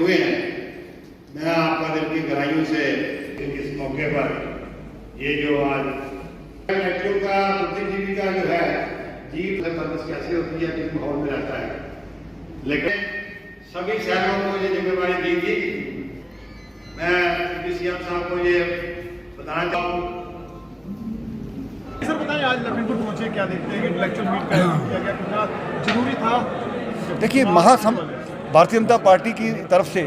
हुए हैं, मैं आपका दिल की गहराइयों से इस मौके पर ये जो आज लड़कियों का बुद्धिजीवी का जो है जीव तंदुरुस्त कैसे होती है, किस माहौल में रहता है, लेकिन सभी शहरों को ये जिम्मेवारी दी थी। मैं सीएम साहब को ये बताना चाहूँ। सर बताएं, आज लखनपुर पहुंचे, क्या देखते हैं कि इंटेलेक्चुअल मीट का आयोजन किया गया, कितना जरूरी था? देखिए, भारतीय जनता पार्टी की तरफ से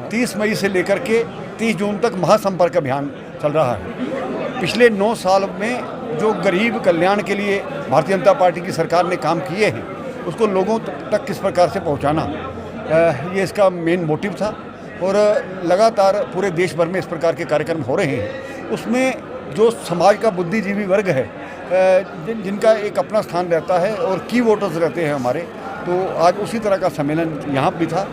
30 मई से लेकर के 30 जून तक महासंपर्क अभियान चल रहा है। पिछले 9 साल में जो गरीब कल्याण के लिए भारतीय जनता पार्टी की सरकार ने काम किए हैं, उसको लोगों तक किस प्रकार से पहुंचाना, ये इसका मेन मोटिव था। और लगातार पूरे देश भर में इस प्रकार के कार्यक्रम हो रहे हैं। उसमें जो समाज का बुद्धिजीवी वर्ग है, जिनका एक अपना स्थान रहता है और की वोटर्स रहते हैं हमारे, तो आज उसी तरह का सम्मेलन यहाँ भी था।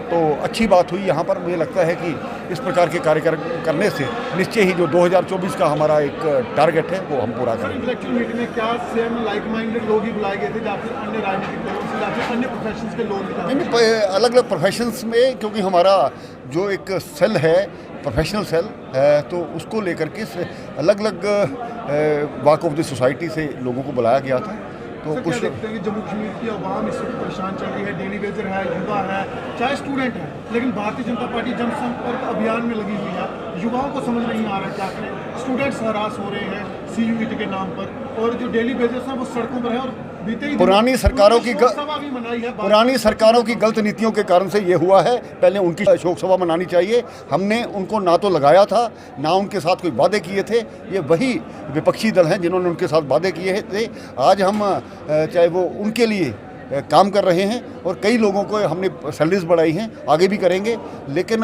तो अच्छी बात हुई यहाँ पर। मुझे लगता है कि इस प्रकार के कार्यक्रम करने से निश्चय ही जो 2024 का हमारा एक टारगेट है वो हम पूरा करेंगे। इंटेलेक्चुअल मीट में क्या सेम लाइक माइंडेड लोग ही बुलाए गए थे या फिर अन्य राजनीतिक दलों से या फिर अन्य प्रोफेशंस के लोग? नहीं, अलग अलग प्रोफेशंस में, क्योंकि हमारा जो एक सेल है, प्रोफेशनल सेल है, तो उसको लेकर के अलग अलग वॉक ऑफ द सोसाइटी से लोगों को बुलाया गया था। तो कुछ देखते हैं कि जम्मू कश्मीर की आवाम इस वक्त परेशान चल रही है, डेली वेजर है, युवा है, चाहे स्टूडेंट है, लेकिन भारतीय जनता पार्टी जनसंपर्क अभियान में लगी हुई है। युवाओं को समझ नहीं आ रहा क्या करें, स्टूडेंट्स हरास हो रहे हैं CUET के नाम पर, और जो डेली वेजर्स हैं वो सड़कों पर है। और पुरानी सरकारों की गलत नीतियों के कारण से ये हुआ है। पहले उनकी शोक सभा मनानी चाहिए। हमने उनको ना तो लगाया था, ना उनके साथ कोई वादे किए थे। ये वही विपक्षी दल हैं जिन्होंने उनके साथ वादे किए थे। आज हम चाहे वो उनके लिए काम कर रहे हैं और कई लोगों को हमने सैलरीज बढ़ाई हैं, आगे भी करेंगे। लेकिन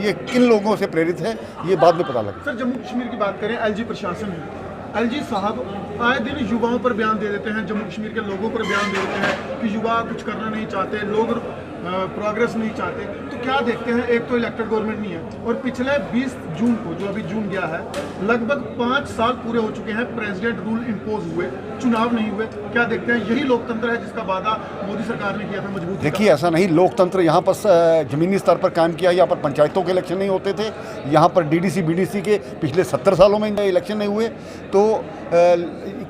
ये किन लोगों से प्रेरित है, ये बाद में पता लगे। सर, जम्मू कश्मीर की बात करें, LG प्रशासन है, LG साहब आए दिन युवाओं पर बयान दे देते हैं, जम्मू कश्मीर के लोगों पर बयान दे देते हैं कि युवा कुछ करना नहीं चाहते, लोग प्रोग्रेस नहीं चाहते। तो क्या देखते हैं, एक तो इलेक्टेड गवर्नमेंट नहीं है, और पिछले 20 जून को, जो अभी जून गया है, लगभग 5 साल पूरे हो चुके हैं, प्रेसिडेंट रूल इम्पोज हुए, चुनाव नहीं हुए। क्या देखते हैं, यही लोकतंत्र है जिसका वादा मोदी सरकार ने किया था मजबूत? देखिए, ऐसा नहीं। लोकतंत्र यहाँ पर ज़मीनी स्तर पर कायम किया। यहाँ पर पंचायतों के इलेक्शन नहीं होते थे, यहाँ पर DDC BDC के पिछले 70 सालों में इलेक्शन नहीं हुए। तो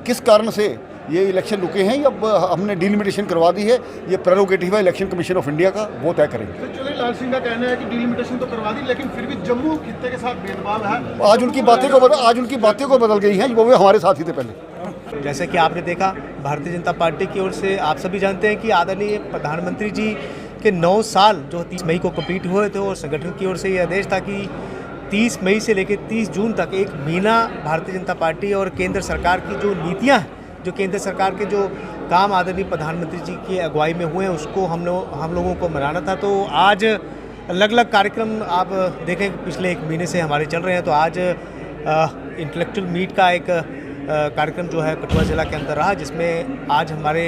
किस कारण से ये इलेक्शन रुके हैं, अब हमने डिलिमिटेशन करवा दी है। ये प्रेरोगेटिव है इलेक्शन कमीशन ऑफ इंडिया का, वो तय करेंगे। चौधरी लाल सिंह का कहना है कि डिलिमिटेशन तो करवा दी, लेकिन फिर भी जम्मू खित्ते के साथ भेदभाव है। आज उनकी बातें को बदल गई हैं, वो भी हमारे साथ ही थे पहले। जैसे कि आपने देखा, भारतीय जनता पार्टी की ओर से आप सभी जानते हैं कि आदरणीय प्रधानमंत्री जी के 9 साल जो 30 मई को कंप्लीट हुए थे, और संगठन की ओर से ये आदेश था कि 30 मई से लेकर 30 जून तक एक महीना भारतीय जनता पार्टी और केंद्र सरकार की जो नीतियां हैं, जो केंद्र सरकार के जो काम आदरणीय प्रधानमंत्री जी की अगुवाई में हुए हैं, उसको हम लोगों को मनाना था। तो आज अलग अलग कार्यक्रम आप देखें, पिछले 1 महीने से हमारे चल रहे हैं। तो आज इंटेलेक्चुअल मीट का एक कार्यक्रम जो है कठुआ जिला के अंदर रहा, जिसमें आज हमारे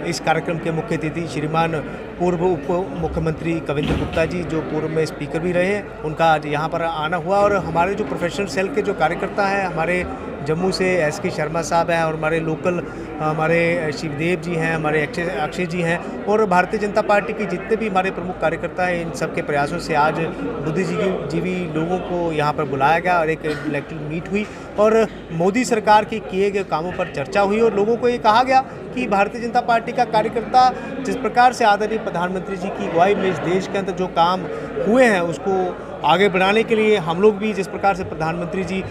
इस कार्यक्रम के मुख्य अतिथि श्रीमान पूर्व उप मुख्यमंत्री कविंद्र गुप्ता जी, जो पूर्व में स्पीकर भी रहे हैं, उनका आज यहाँ पर आना हुआ। और हमारे जो प्रोफेशनल सेल के जो कार्यकर्ता हैं, हमारे जम्मू से SK शर्मा साहब हैं, और हमारे लोकल हमारे शिवदेव जी हैं, हमारे अक्षय जी हैं, और भारतीय जनता पार्टी के जितने भी हमारे प्रमुख कार्यकर्ता हैं, इन सब के प्रयासों से आज बुद्धिजीवी लोगों को यहाँ पर बुलाया गया और एक इंटेलेक्चुअल मीट हुई, और मोदी सरकार के किए गए कामों पर चर्चा हुई। और लोगों को ये कहा गया कि भारतीय जनता पार्टी का कार्यकर्ता जिस प्रकार से आदरणीय प्रधानमंत्री जी की अगुवाई में इस देश के अंदर जो काम हुए हैं, उसको आगे बढ़ाने के लिए हम लोग भी जिस प्रकार से प्रधानमंत्री जी,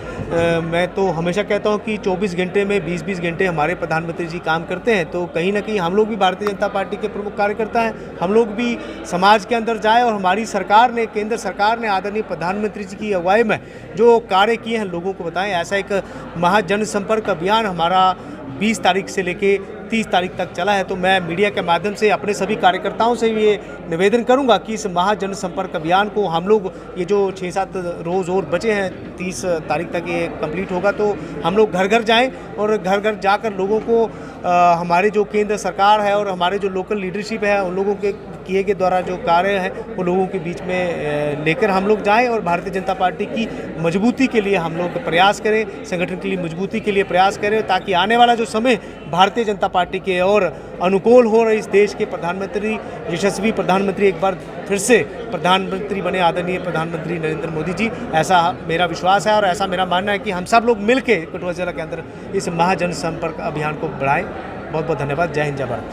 मैं तो हमेशा कहता हूं कि 24 घंटे में 20-20 घंटे हमारे प्रधानमंत्री जी काम करते हैं, तो कहीं ना कहीं हम लोग भी भारतीय जनता पार्टी के प्रमुख कार्यकर्ता हैं। हम लोग भी समाज के अंदर जाए, और हमारी सरकार ने, केंद्र सरकार ने आदरणीय प्रधानमंत्री जी की अगुवाई में जो कार्य किए हैं लोगों को बताएं। ऐसा एक महाजनसंपर्क अभियान हमारा 20 तारीख से लेके 30 तारीख तक चला है। तो मैं मीडिया के माध्यम से अपने सभी कार्यकर्ताओं से ये निवेदन करूंगा कि इस महाजन संपर्क अभियान को हम लोग, ये जो 6-7 रोज़ और बचे हैं, 30 तारीख तक ये कंप्लीट होगा, तो हम लोग घर घर जाएं और घर घर जाकर लोगों को हमारे जो केंद्र सरकार है और हमारे जो लोकल लीडरशिप है, उन लोगों के किए गए द्वारा जो कार्य है वो लोगों के बीच में लेकर हम लोग जाएं और भारतीय जनता पार्टी की मजबूती के लिए हम लोग प्रयास करें, संगठन के लिए मजबूती के लिए प्रयास करें, ताकि आने वाला जो समय भारतीय जनता पार्टी के और अनुकूल हो और इस देश के प्रधानमंत्री, यशस्वी प्रधानमंत्री एक बार फिर से प्रधानमंत्री बने आदरणीय प्रधानमंत्री नरेंद्र मोदी जी। ऐसा मेरा विश्वास है और ऐसा मेरा मानना है कि हम सब लोग मिलकर कठुआ जिला के अंदर इस महाजन संपर्क अभियान को बढ़ाएं। बहुत बहुत धन्यवाद। जय हिंद, जय भारत।